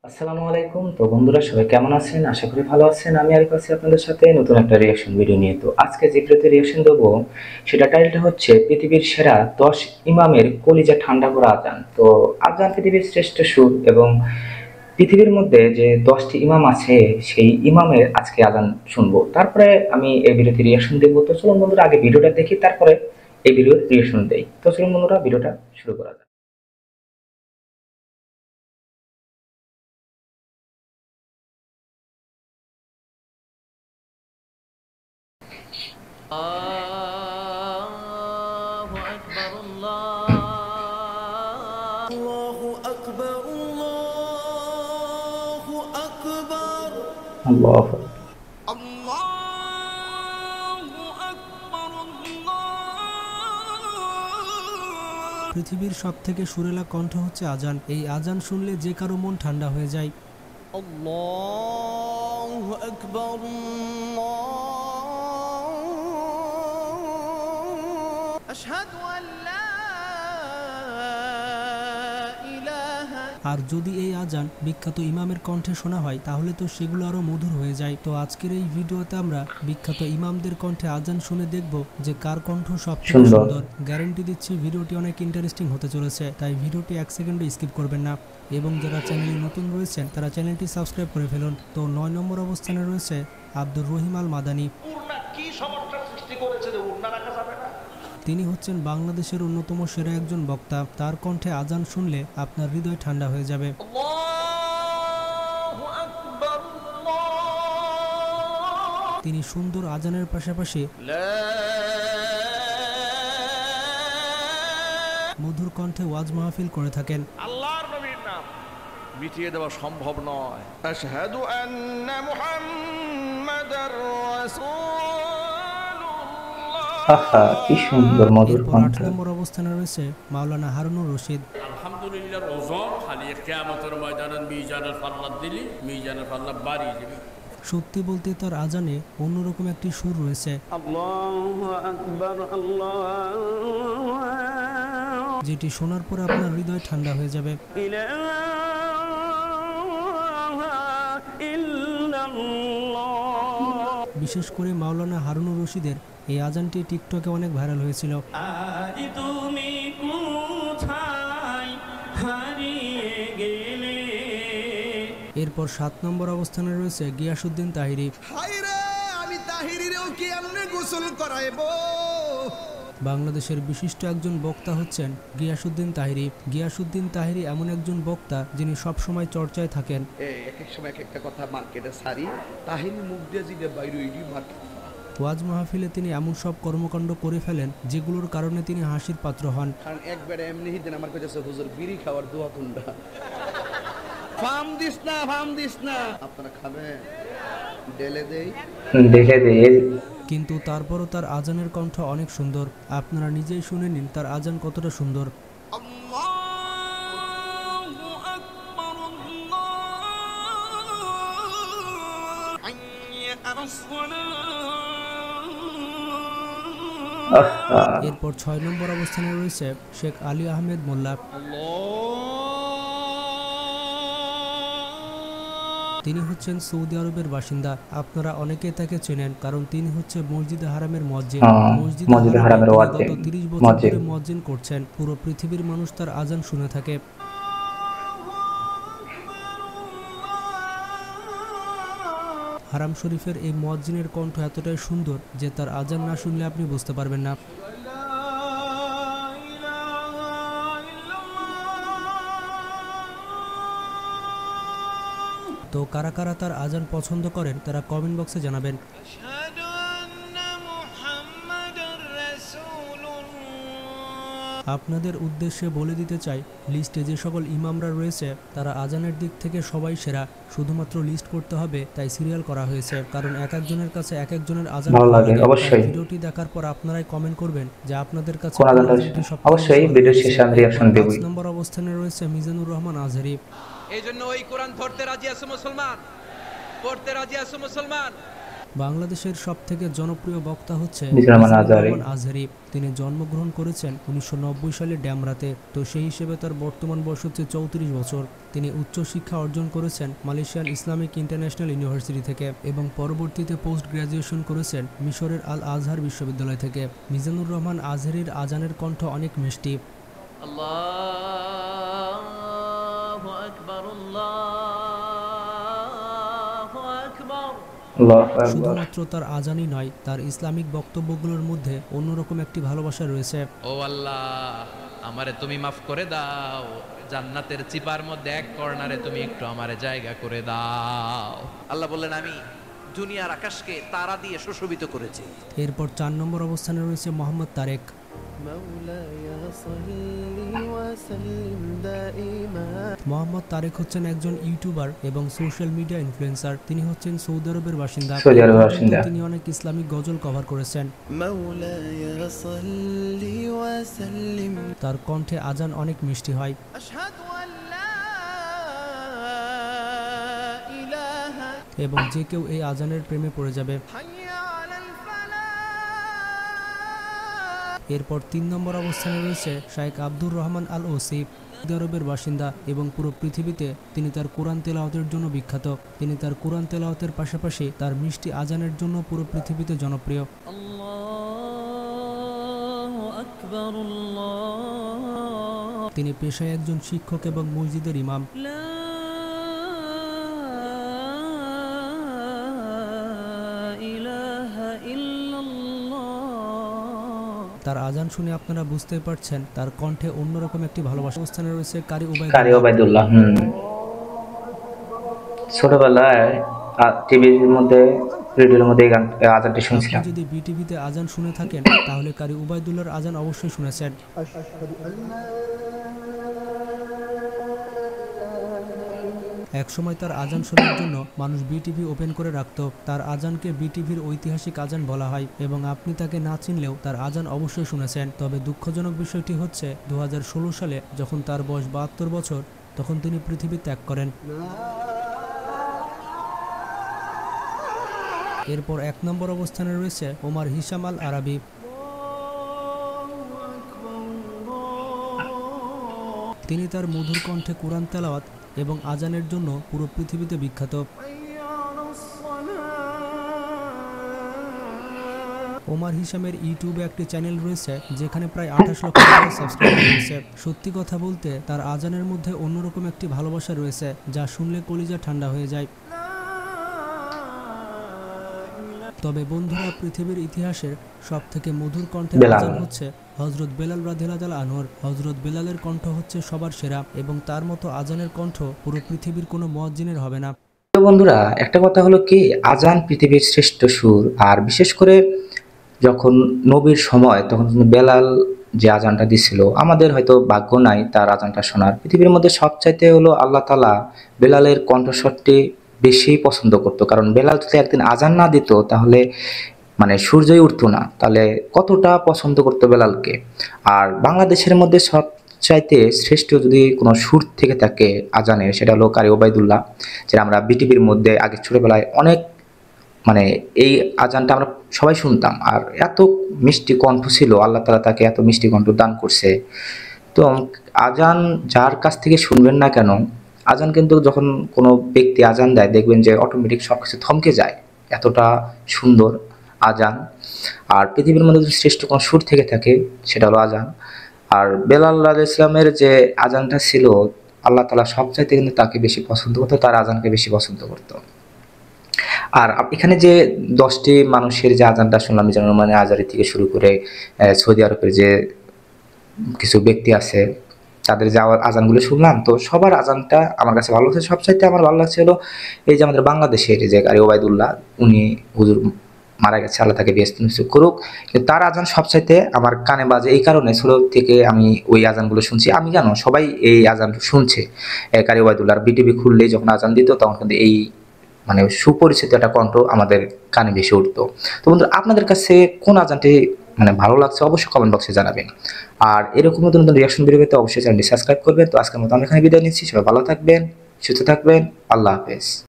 আসসালামু আলাইকুম। তো বন্ধুরা সবাই কেমন আছেন? আশা করি ভালো আছেন। আমি আরিফ আছি আপনাদের সাথে নতুন একটা রিঅ্যাকশন ভিডিও নিয়ে। তো আজকে যে ভিডিওতে রিঅ্যাকশন দেবো সেটা টাইটেলটা হচ্ছে পৃথিবীর সেরা 10 ইমামের কলিজা ঠান্ডা করা আজান। তো আজান পৃথিবীর শ্রেষ্ঠ সুর এবং পৃথিবীর মধ্যে যে 10টি ইমাম আছে সেই ইমামের আজকে আজান শুনবো। তারপরে আমি এই ভিডিওতে রিঅ্যাকশন দেবো। তো চলুন বন্ধুরা আগে ভিডিওটা দেখি তারপরে এই ভিডিওর রিঅ্যাকশন দেই। তো চলুন বন্ধুরা ভিডিওটা শুরু করা যাক। الله أكبر الله أكبر الله أكبر আল্লাহ الله أكبر الله পৃথিবীর সবথেকে সুরেলা কণ্ঠ হচ্ছে আজান। এই আজান শুনলে যে কারো মন ঠান্ডা হয়ে যায়। الله أكبر الله أشهد أن لا إله আর যদি এই আজান বিখ্যাত ইমামের কণ্ঠে শোনা হয় তাহলে তো সেগুলো আরো মধুর হয়ে যায়। তো আজকের এই ভিডিওতে আমরা বিখ্যাত ইমামদের কণ্ঠে আজান শুনে দেখব যে কার কণ্ঠ সবথেকে সুন্দর। গ্যারান্টি দিচ্ছি ভিডিওটি অনেক ইন্টারেস্টিং হতে চলেছে, তাই ভিডিওটি 1 সেকেন্ডও স্কিপ করবেন না। এবং যারা চ্যানেলে নতুন রয়েছেন তারা চ্যানেলটি সাবস্ক্রাইব করে ফেলুন। তো 9 নম্বর অবস্থানে রয়েছে আব্দুর রহিম আল মাদানী। তিনি হচ্ছেন বাংলাদেশের অন্যতম সেরা একজন বক্তা। তার কণ্ঠে আজান শুনলে আপনার হৃদয় ঠান্ডা হয়ে যাবে। الله أكبر الله তিনি সুন্দর আজানের পাশাপাশি لا মধুর কণ্ঠে ওয়াজ মাহফিল করে থাকেন। আল্লাহর নবীর নাম মিটিয়ে দেওয়া সম্ভব নয়। আশহাদু আন্না মুহাম্মাদার রাসূলুল্লাহ। আহা কি সুন্দর মধুর এরপর কণ্ঠ। 8 নম্বর অবস্থানে রয়েছে মাওলানা হারুনুর রশিদ। আলহামদুলিল্লাহর ওজন খালি কিয়ামতের ময়দানে মিজানের পাল্লা দিলি মিজানের পাল্লা বাড়ি যাবে। সত্যি বলতে তার আজানে অন্যরকম একটি সুর রয়েছে যেটি শোনার পর আপনার হৃদয় ঠান্ডা হয়ে যাবে। বিশেষ করে মাওলানা হারুনুর রশিদের এই আজানটি টিকটকে অনেক ভাইরাল হয়েছিল। আজ তুমি কোথায় হারিয়ে গেলে এরপর 7 নম্বর অবস্থানে রয়েছে গিয়াসউদ্দিন তাহিরি। হায়রে আমি তাহিরিরেও কি এমনি গোসল করাইবো। বাংলাদেশের বিশিষ্ট একজন বক্তা হচ্ছেন গিয়াসউদ্দিন তাহিরি। গিয়াসউদ্দিন তাহিরি এমন একজন বক্তা যিনি সবসময় চর্চায় থাকেন। এক এক সময় এক একটা কথা মার্কেটে সারি তাহিরি মুখ দিয়ে জিগে বাইরে ইডি মার্কেট। ওয়াজ মাহফিলে তিনি এমন সব কর্মকাণ্ড করে ফেলেন যেগুলোর কারণে তিনি হাসির পাত্র হন। কারণ একবারে এমনি হিদিন আমার কাছে হুজুর বিড়ি খাওয়ার দোয়া কুন্ডা। ফার্ম দিস না আপনারা খাবেন ডেলে দেই দেখে দে কিন্তু তারপরও তার আজানের কণ্ঠ অনেক সুন্দর। আপনারা নিজেই শুনে নিন তার আজান কতটা সুন্দর। الله أكبر الله حي على الصلاة আহা এরপর 6 নম্বর অবস্থানে রয়েছে শেখ আলী আহমেদ মোল্লা। তিনি হচ্ছেন সৌদি আরবের বাসিন্দা। আপনারা অনেকেই তাকে চেনেন কারণ তিনি হচ্ছে মসজিদে হারামের মুয়াজ্জিন। মসজিদে হারামের তিনি ওয়াজ্জিন, গত 30 বছর মুয়াজ্জিন। ধরে মুয়াজ্জিন করছেন। পুরো পৃথিবীর মানুষ তার আজান শুনে থাকে। হারাম শরীফের এই মুয়াজ্জিনের কণ্ঠ এতটাই সুন্দর যে তার আজান না শুনলে আপনি বুঝতে পারবেন না। তো কারা কারা তার আজান পছন্দ করেন তারা কমেন্ট বক্সে জানাবেন। أشهد أن محمدا رسول الله আপনাদের উদ্দেশ্যে বলে দিতে চাই লিস্টে যে সকল ইমামরা রয়েছে তারা আজানের দিক থেকে সবাই সেরা। শুধুমাত্র লিস্ট করতে হবে তাই সিরিয়াল করা হয়েছে, কারণ এক একজনের কাছে এক একজনের আজান ভালো লাগে। তাই অবশ্যই ভিডিওটি দেখার পর আপনারাই কমেন্ট করবেন যে আপনাদের কাছে কোন আজানটা আজানটি সবথেকে অবশ্যই ভালো ভিডিও লেগেছে। শেষে আমি রিঅ্যাকশন দেবই। 5 নম্বর অবস্থানে রয়েছে মিজানুর রহমান আজহারী। এই জন্য ওই কোরআন ধরতে রাজি আছে মুসলমান, পড়তে রাজি আছে মুসলমান। বাংলাদেশের সবথেকে জনপ্রিয় বক্তা হচ্ছে মিজানুর রহমান মিজানুর আজহারী। রহমান আজহারী। তিনি জন্মগ্রহণ করেছেন 1990 সালে ড্যামরাতে। তো সেই হিসেবে তার বর্তমান বয়স হচ্ছে 34 বছর। তিনি উচ্চশিক্ষা অর্জন করেছেন মালয়েশিয়ান ইসলামিক ইন্টারন্যাশনাল ইউনিভার্সিটি থেকে এবং পরবর্তীতে পোস্ট গ্র্যাজুয়েশন করেছেন মিশরের আল আজহার বিশ্ববিদ্যালয় থেকে। মিজানুর রহমান আজহারীর আজানের কণ্ঠ অনেক মিষ্টি। আল্লাহু আকবার, আল্লাহু আকবার। আল্লাহু আকবার। শুধুমাত্র তার আজানই নয়, তার ইসলামিক বক্তব্যগুলোর মধ্যে অন্যরকম একটি ভালোবাসা রয়েছে। ও আল্লাহ, আমারে তুমি মাফ করে দাও, জান্নাতের চিপার মধ্যে এক কর্নারে তুমি একটু আমারে জায়গা করে দাও। আল্লাহ বললেন, আমি দুনিয়ার আকাশকে তারা দিয়ে সুশোভিত করেছি। এরপর 4 নম্বর অবস্থানে রয়েছে মোহাম্মদ তারেক। মোহাম্মদ তারেক হচ্ছেন একজন ইউটিউবার এবং সোশ্যাল মিডিয়া ইনফ্লুয়েন্সার। তিনি হচ্ছেন সৌদি আরবের বাসিন্দা। সৌদি আরবের বাসিন্দা। তিনি অনেক ইসলামিক গজল কভার করেছেন। তার কণ্ঠে আজান অনেক মিষ্টি হয়। আশহাদু আল্লা ইলাহা এবং যে কেউ এই আজানের প্রেমে পড়ে যাবে। হাইয়া আলাল ফালাহ। এরপর 3 নম্বর অবস্থানে রয়েছে শাইখ আব্দুর রহমান আল ওসি। সৌদি আরবের বাসিন্দা এবং পুরো পৃথিবীতে তিনি তার কোরআন তেলাওয়াতের জন্য বিখ্যাত। তিনি তার কোরআন তেলাওয়াতের পাশাপাশি তার মিষ্টি আজানের জন্য পুরো পৃথিবীতে জনপ্রিয়। আল্লাহু আকবার, আল্লাহ। তিনি পেশায় একজন শিক্ষক এবং মসজিদের ইমাম। লা ইলাহা ইল্লাল্লাহ। তার আজান শুনে আপনারা বুঝতে পারছেন তার কণ্ঠে অন্যরকম একটি ভালোবাসা। অবস্থানে রয়েছে কারি কারি ওবায়দুল্লাহ। ছোটবেলায় টিভির মধ্যে, রেডিওর মধ্যে এই গান আজানটি শুনছিলাম। আপনি যদি বিটিভিতে আজান শুনে থাকেন তাহলে কারি উবাইদুল্লাহর আজান অবশ্যই শুনেছেন। একসময় তার আজান শোনার জন্য মানুষ বিটিভি ওপেন করে রাখত। তার আজানকে বিটিভির ঐতিহাসিক আজান বলা হয় এবং আপনি তাকে না চিনলেও তার আজান অবশ্যই শুনেছেন। তবে দুঃখজনক বিষয়টি হচ্ছে 2016 সালে যখন তার বয়স 72 বছর, তখন তিনি পৃথিবী ত্যাগ করেন। এরপর 1 নম্বর অবস্থানে রয়েছে ওমর হিশাম আল আরাবি। তিনি তার মধুর কণ্ঠে কোরআন তেলাওয়াত এবং আজানের জন্য পুরো পৃথিবীতে বিখ্যাত। ওমর হিশামের ইউটিউবে একটি চ্যানেল রয়েছে যেখানে প্রায় 28 লক্ষ সাবস্ক্রাইবার রয়েছে। সত্যি কথা বলতে তার আজানের মধ্যে অন্যরকম একটি ভালোবাসা রয়েছে যা শুনলে কলিজা ঠান্ডা হয়ে যায়। তবে বন্ধুরা, পৃথিবীর ইতিহাসের সবথেকে মধুর কণ্ঠের আজান হচ্ছে হযরত বেলাল রাদিয়াল্লাহু আনহু। হযরত বেলালের কণ্ঠ হচ্ছে সবার সেরা এবং তার মতো আজানের কণ্ঠ পুরো পৃথিবীর কোনো মুয়াজ্জিনের হবে না। তো বন্ধুরা, একটা কথা হলো কি, আজান পৃথিবীর শ্রেষ্ঠ সুর। আর বিশেষ করে যখন নবীর সময়, তখন বেলাল যে আজানটা দিছিল, আমাদের হয়তো ভাগ্য নাই তার আজানটা শোনার। পৃথিবীর মধ্যে সবচাইতে হলো আল্লাহ তাআলা বেলালের কণ্ঠস্বরটি বেশি পছন্দ করতো, কারণ বেলাল যদি একদিন আজান না দিত তাহলে মানে সূর্যই উঠতো না। তাহলে কতটা পছন্দ করতো বেলালকে। আর বাংলাদেশের মধ্যে সবচাইতে শ্রেষ্ঠ যদি কোনো সুর থেকে থাকে আজানের, সেটা হলো কারি ওবায়দুল্লাহ, যেটা আমরা বিটিভির মধ্যে আগে ছোটবেলায় অনেক মানে এই আজানটা আমরা সবাই শুনতাম। আর এত মিষ্টি কণ্ঠ ছিল, আল্লাহ তাআলা তাকে এত মিষ্টি কণ্ঠ দান করছে। তো আজান যার কাছ থেকে শুনবেন না কেন, আজান কিন্তু যখন কোনো ব্যক্তি আজান দেয় দেখবেন যে অটোমেটিক সব কিছু থমকে যায়, এতটা সুন্দর আজান। আর পৃথিবীর মধ্যে যদি শ্রেষ্ঠ কোনো সুর থেকে থাকে সেটা হলো আজান। আর বেলাল রাদিয়াল্লাহু ইসলামের যে আজানটা ছিল, আল্লাহ তাআলা সবচাইতে কিন্তু তাকে বেশি পছন্দ করতো, তার আজানকে বেশি পছন্দ করতো। আর এখানে যে 10টি মানুষের যে আজানটা শুনলাম, মিজানুর রহমান আজহারী থেকে শুরু করে সৌদি আরবের যে কিছু ব্যক্তি আছে তাদের যে আজানগুলো শুনলাম, তো সবার আজানটা আমার কাছে ভালো লাগছে। সবচাইতে আমার ভালো লাগছে হলো এই যে আমাদের বাংলাদেশের যে কারি ওবায়দুল্লাহ, উনি হুজুর মারা গেছে, আল্লাহ তাকে ব্যস্ত করুক, কিন্তু তার আজান সবচাইতে আমার কানে বাজে। এই কারণে ছোট থেকে আমি ওই আজানগুলো শুনছি। আমি জানো সবাই এই আজান শুনছে, কারি ওবায়দুল্লাহ বিটিভি খুললেই যখন আজান দিত তখন কিন্তু এই মানে সুপরিচিত একটা কণ্ঠ আমাদের কানে ভেসে উঠতো। তো বন্ধুরা, আপনাদের কাছে কোন আজানটি মানে ভালো লাগছে অবশ্যই কমেন্ট বক্সে জানাবেন। আর এরকম নতুন নতুন রিঅ্যাকশন ভিডিও পেতে অবশ্যই চ্যানেলটি সাবস্ক্রাইব করবেন। তো আজকের মতো আমি এখানে বিদায় নিচ্ছি। সবাই ভালো থাকবেন, সুস্থ থাকবেন। আল্লাহ হাফেজ।